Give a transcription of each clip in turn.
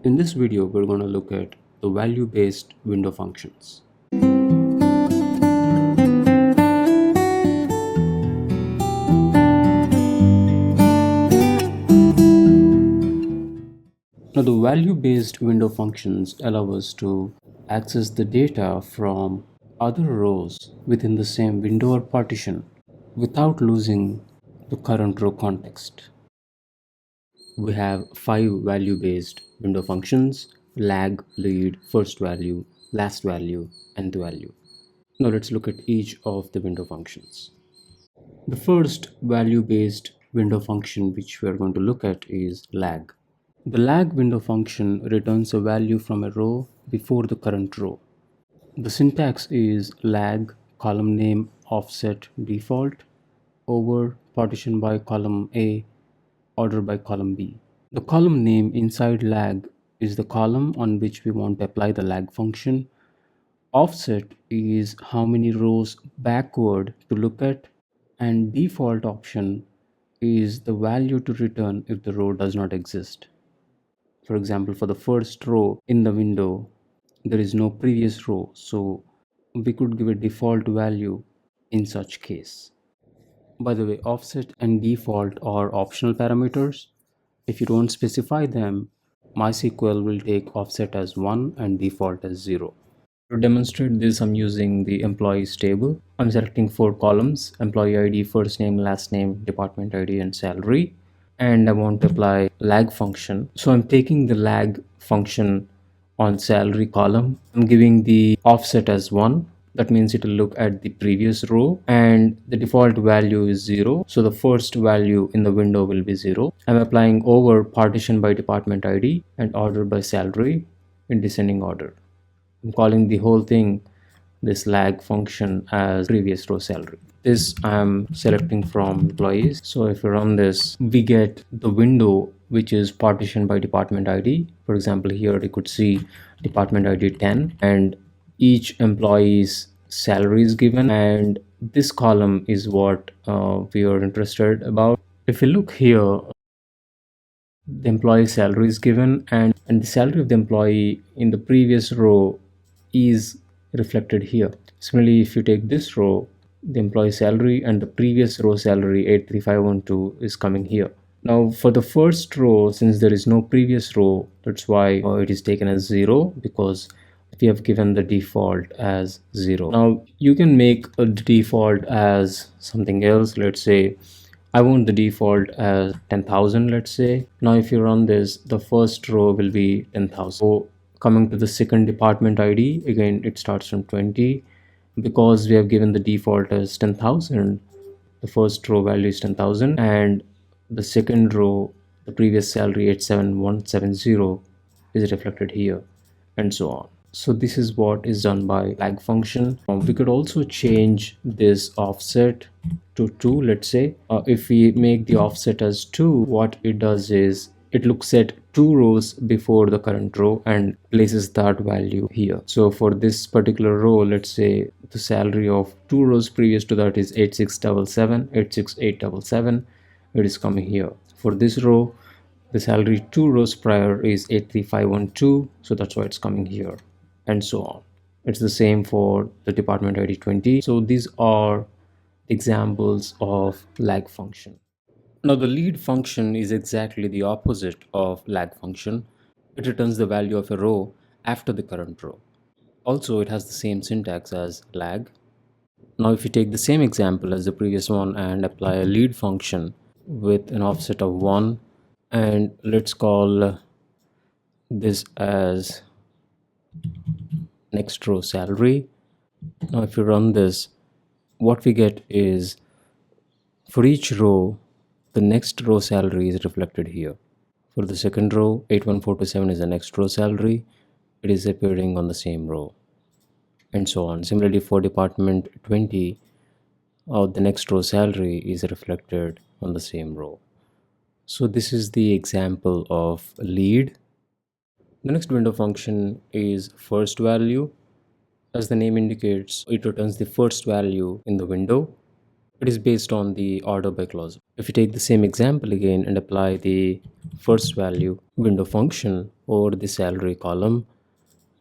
In this video, we're going to look at the value-based window functions. Now, the value-based window functions allow us to access the data from other rows within the same window or partition without losing the current row context. We have 5 value-based window functions: lag, lead, first value, last value, nth value. Now let's look at each of the window functions. The first value-based window function which we are going to look at is lag. The lag window function returns a value from a row before the current row. The syntax is lag column name offset default over partition by column A order by column B. The column name inside lag is the column on which we want to apply the lag function. Offset is how many rows backward to look at, and default option is the value to return if the row does not exist. For example, for the first row in the window, there is no previous row, so we could give a default value in such case. By the way, offset and default are optional parameters. If you don't specify them, MySQL will take offset as 1 and default as 0. To demonstrate this, I'm using the employees table. I'm selecting 4 columns: employee ID, first name, last name, department ID, and salary. And I want to apply lag function. So I'm taking the lag function on salary column. I'm giving the offset as 1. That means it will look at the previous row, and the default value is 0. So the first value in the window will be 0. I'm applying over partition by department ID and order by salary in descending order. I'm calling the whole thing, this lag function, as previous row salary. This I'm selecting from employees. So if we run this, we get the window which is partitioned by department ID. For example, here you could see department ID 10 and each employee's salary is given, and this column is what we are interested about. If you look here, the employee salary is given, and the salary of the employee in the previous row is reflected here. Similarly, if you take this row, the employee salary and the previous row salary 83512 is coming here. Now for the first row, since there is no previous row, that's why it is taken as 0, because we have given the default as 0. Now you can make a default as something else. Let's say I want the default as 10,000, let's say. Now if you run this, the first row will be 10,000. So coming to the second department ID, again it starts from 20. Because we have given the default as 10,000, the first row value is 10,000, and the second row, the previous salary 87170, is reflected here, and so on. So this is what is done by lag function. We could also change this offset to 2, let's say. If we make the offset as 2, what it does is it looks at 2 rows before the current row and places that value here. So for this particular row, let's say the salary of 2 rows previous to that is 8677, 86877. It is coming here. For this row, the salary 2 rows prior is 83512, so that's why it's coming here, and so on. It's the same for the department ID 20. So these are examples of lag function. Now the lead function is exactly the opposite of lag function. It returns the value of a row after the current row. Also, it has the same syntax as lag. Now if you take the same example as the previous one and apply a lead function with an offset of 1, and let's call this as next row salary. Now if you run this, what we get is for each row, the next row salary is reflected here. For the second row, 81427 is the next row salary. It is appearing on the same row, and so on. Similarly, for department 20, the next row salary is reflected on the same row. So this is the example of lead. The next window function is first value. As the name indicates, it returns the first value in the window. It is based on the order by clause. If you take the same example again and apply the first value window function over the salary column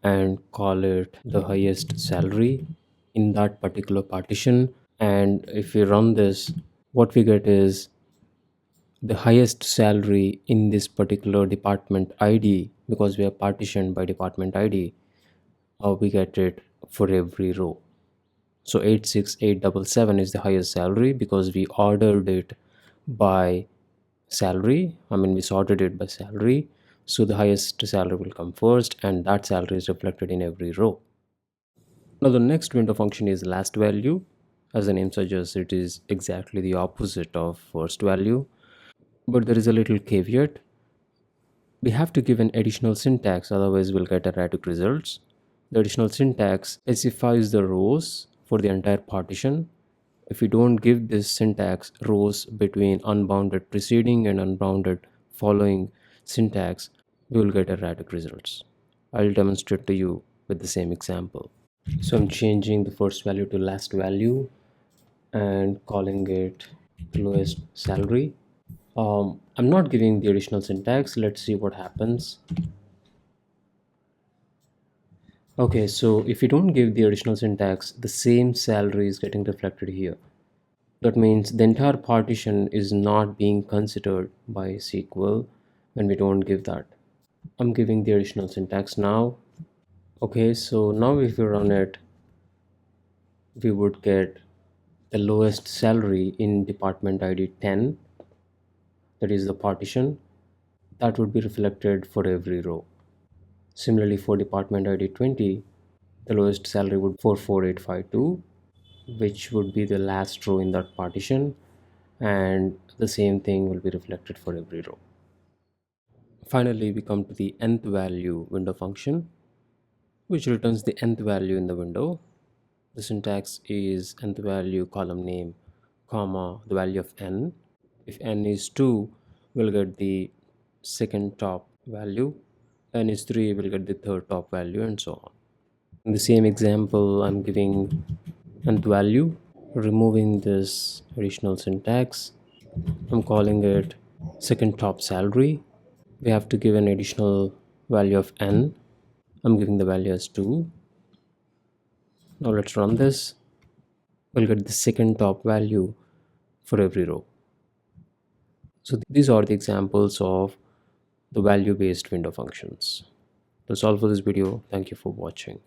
and call it the highest salary in that particular partition, and if we run this, what we get is the highest salary in this particular department ID, because we are partitioned by department ID, we get it for every row. So 86877 is the highest salary because we ordered it by salary. I mean, we sorted it by salary. So the highest salary will come first, and that salary is reflected in every row. Now, the next window function is last value. As the name suggests, it is exactly the opposite of first value. But there is a little caveat. We have to give an additional syntax, otherwise we'll get erratic results. The additional syntax specifies the rows for the entire partition. If we don't give this syntax rows between unbounded preceding and unbounded following syntax, we will get erratic results. I'll demonstrate to you with the same example. So I'm changing the first value to last value and calling it lowest salary. I'm not giving the additional syntax. Let's see what happens. Okay, so if you don't give the additional syntax, the same salary is getting reflected here. That means the entire partition is not being considered by SQL when we don't give that. I'm giving the additional syntax now. Okay, so now if we run it, we would get the lowest salary in department ID 10, that is the partition, that would be reflected for every row. Similarly, for department ID 20, the lowest salary would be 44852, which would be the last row in that partition, and the same thing will be reflected for every row. Finally, we come to the nth value window function, which returns the nth value in the window. The syntax is nth value column name, comma, the value of n. If n is 2, we'll get the second top value. N is 3, we'll get the third top value, and so on. In the same example, I'm giving nth value, removing this additional syntax. I'm calling it second top salary. We have to give an additional value of n. I'm giving the value as 2. Now let's run this. We'll get the second top value for every row. So these are the examples of the value based window functions. That's all for this video. Thank you for watching.